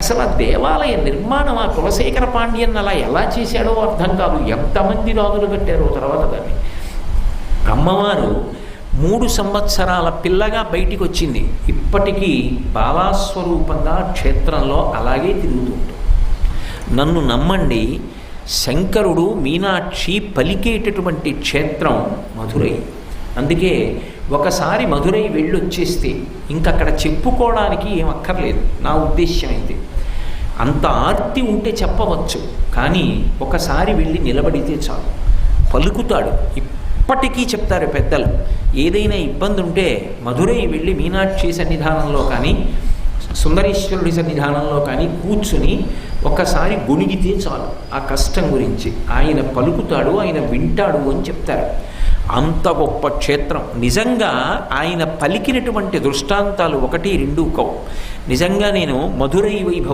అసలు ఆ దేవాలయ నిర్మాణం ఆ కులశేఖర పాండ్యన్ అలా ఎలా చేశాడో అర్థం కాదు. ఎంతమంది రాజులు కట్టారో తర్వాత దాన్ని. అమ్మవారు 3 సంవత్సరాల పిల్లగా బయటికి వచ్చింది. ఇప్పటికీ బాలాస్వరూపంగా క్షేత్రంలో అలాగే తిరుగుతుంటుంది. నన్ను నమ్మండి, శంకరుడు మీనాక్షి పలికేటటువంటి క్షేత్రం మధురై. అందుకే ఒకసారి మధురై వెళ్ళొచ్చేస్తే ఇంకక్కడ చెప్పుకోవడానికి ఏం అక్కర్లేదు. నా ఉద్దేశ్యం అయితే అంత ఆర్తి ఉంటే చెప్పవచ్చు, కానీ ఒకసారి వెళ్ళి నిలబడితే చాలు, పలుకుతాడు. ఇప్పటికీ చెప్తారు పెద్దలు, ఏదైనా ఇబ్బంది ఉంటే మధురై వెళ్ళి మీనాక్షి సన్నిధానంలో కానీ సుందరేశ్వరుడి సన్నిధానంలో కానీ కూర్చుని ఒకసారి గొణిగితే చాలు ఆ కష్టం గురించి. ఆయన పలుకుతాడు, ఆయన వింటాడు అని చెప్తారు. అంత గొప్ప క్షేత్రం. నిజంగా ఆయన పలికినటువంటి దృష్టాంతాలు 1, 2 కవు. నిజంగా నేను మధురై వైభవం